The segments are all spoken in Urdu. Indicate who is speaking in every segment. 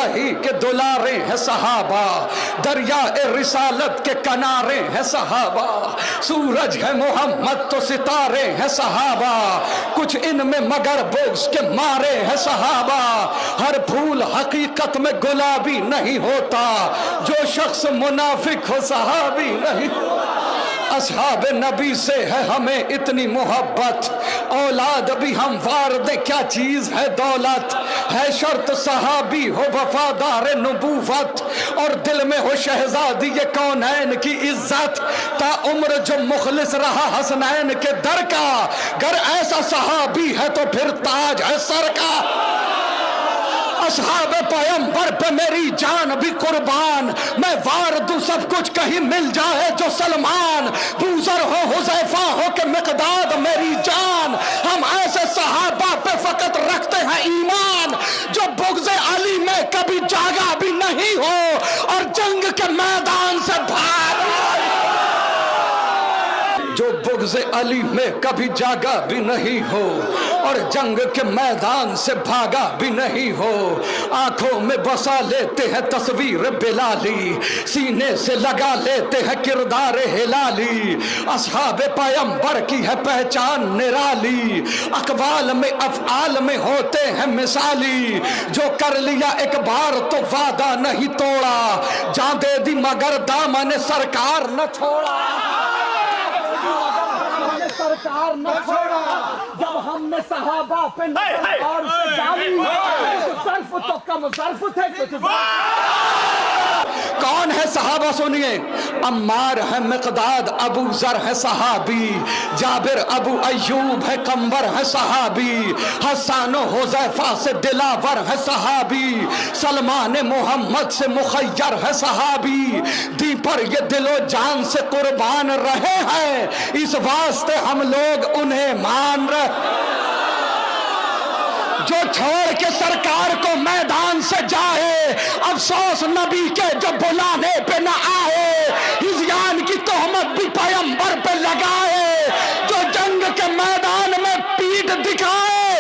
Speaker 1: الہی کے دلارے ہیں صحابہ، دریا رسالت کے کنارے ہیں صحابہ، سورج ہے محمد تو ستارے ہیں صحابہ، کچھ ان میں مگر بغض کے مارے ہیں صحابہ، ہر پھول حقیقت میں گلابی نہیں ہوتا، جو شخص منافق ہو صحابی نہیں۔ اصحاب نبی سے ہے ہمیں اتنی محبت، اولاد بھی ہموار دے کیا چیز ہے دولت، ہے شرط صحابی ہو وفادار نبوت، اور دل میں ہو شہزادی یہ کونین کی عزت، تا عمر جو مخلص رہا حسنین کے در کا، گر ایسا صحابی ہے تو پھر تاج ہے سر کا۔ اصحاب پیغمبر پہ میری جان بھی قربان، میں وار دوں سب کچھ کہیں مل جائے جو سلمان، بوذر ہو حذیفہ ہو کہ مقداد میری جان، ہم ایسے صحابہ پہ فقط رکھتے ہیں ایمان، جو بغض علی میں کبھی جاگا بھی نہیں ہو اور جنگ کے میدان سے بھاگ، جو بغض علی میں کبھی جاگا بھی نہیں ہو اور جنگ کے میدان سے بھاگا بھی نہیں ہو، آنکھوں میں بسا لیتے ہیں تصویر بلالی، سینے سے لگا لیتے ہیں کردار ہلالی، اصحاب پیغمبر کی ہے پہچان نرالی، اقوال میں افعال میں ہوتے ہیں مثالی، جو کر لیا ایک بار تو وعدہ نہیں توڑا، جان دے دی مگر دامن سرکار نہ چھوڑا، سرکار نہ چھوڑا، جب ہم نے صحابہ پہ نظر اور سے ڈالی، ظرف تو کم ظرف تھے کچھ، کون ہے صحابہ سنیے، عمار ہے مقداد، ابو ذر ہے صحابی، جابر ابو ایوب ہے قنبر ہے صحابی، حسان و حذیفہ سے دلاور ہے صحابی، سلمان محمد سے مخیر ہے صحابی، دی پر یہ دل و جان سے قربان رہے ہیں، اس واسطے ہم لوگ انہیں مان رہے، جو چھوڑ کے سرکار کو میدان سے جائے، افسوس نبی کے جو بلانے پہ نہ آئے، ہذیان کی تہمت بھی پیغمبر پہ لگائے، جو جنگ کے میدان میں پیٹھ دکھائے،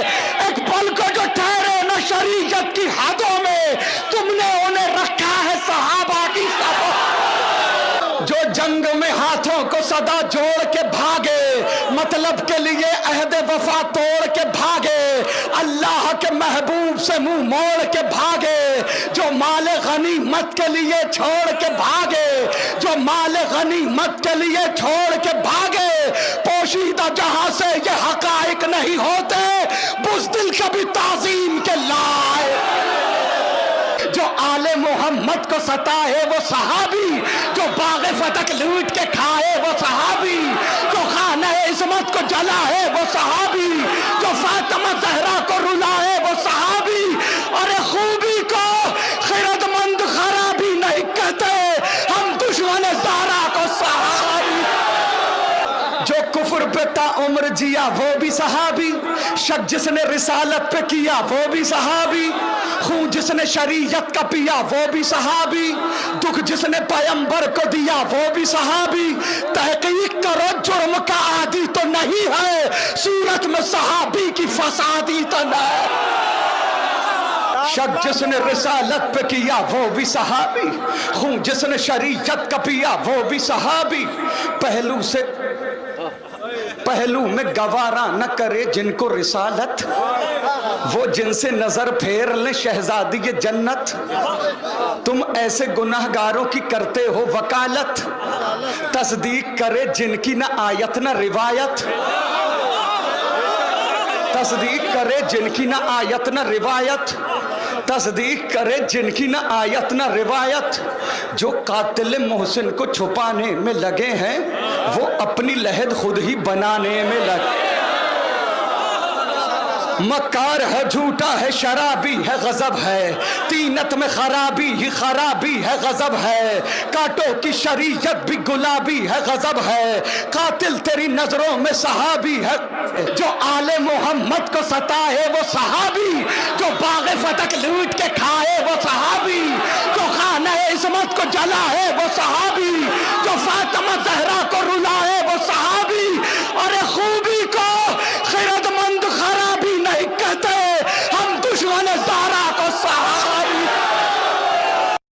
Speaker 1: ایک پل کو جو ٹھہرے نہ شریعت کی حدوں میں، تم نے انہیں رکھا ہے صحابہ کی صفوں، جو جنگ میں ہاتھوں کو صدا جوڑ کے بھاگے، مطلب کے لیے عہد وفا توڑ کے بھاگے، اللہ کے محبوب سے منہ موڑ کے بھاگے، جو مال غنیمت کے لیے چھوڑ کے بھاگے، جو مال غنیمت کے لیے چھوڑ کے بھاگے، پوشیدہ جہاں سے یہ حقائق نہیں ہوتے، بزدل کبھی تعظیم کے لائے، جو آل محمد کو ستائے وہ صحابی، جو باغ فتح لوٹ کے کھائے وہ صحابی، جو خانہ عصمت کو جلائے وہ صحابی، جو فاطمہ زہرا کو رلائے وہ صحابی، اور خوبی کو خرد مند خرابی نہیں کہتے، ہم دشمن زہرا کو صحابی، جو کفر پہ تا عمر جیا وہ بھی صحابی، شک جس نے رسالت پہ کیا وہ بھی صحابی، خون جس نے شریعت کا پیا وہ بھی صحابی، دکھ جس نے پیغمبر کو دیا وہ بھی صحابی، تحقیق کرو جرم کا عادی تو نہیں ہے، صورت میں صحابی کی فسادی تو نہیں، شک جس نے رسالت پہ کیا وہ بھی صحابی، خون جس نے شریعت کا پیا وہ بھی صحابی، پہلو میں گوارا نہ کرے جن کو رسالت، وہ جن سے نظر پھیر لیں شہزادی جنت، تم ایسے گناہگاروں کی کرتے ہو وکالت، تصدیق کرے جن کی نہ آیت نہ روایت، تصدیق کرے جن کی نہ آیت نہ روایت، تصدیق کرے جن کی نہ آیت نہ روایت، جو قاتل محسن کو چھپانے میں لگے ہیں وہ اپنی لحد خود ہی بنانے میں لگے، مکار ہے جھوٹا ہے شرابی ہے غضب ہے، تینت میں خرابی ہی خرابی ہے غضب ہے، کاٹوں کی شریعت بھی گلابی ہے غضب ہے، قاتل تیری نظروں میں صحابی ہے، جو آل محمد کو ستائے وہ صحابی، جو باغ فتح لوٹ کے کھا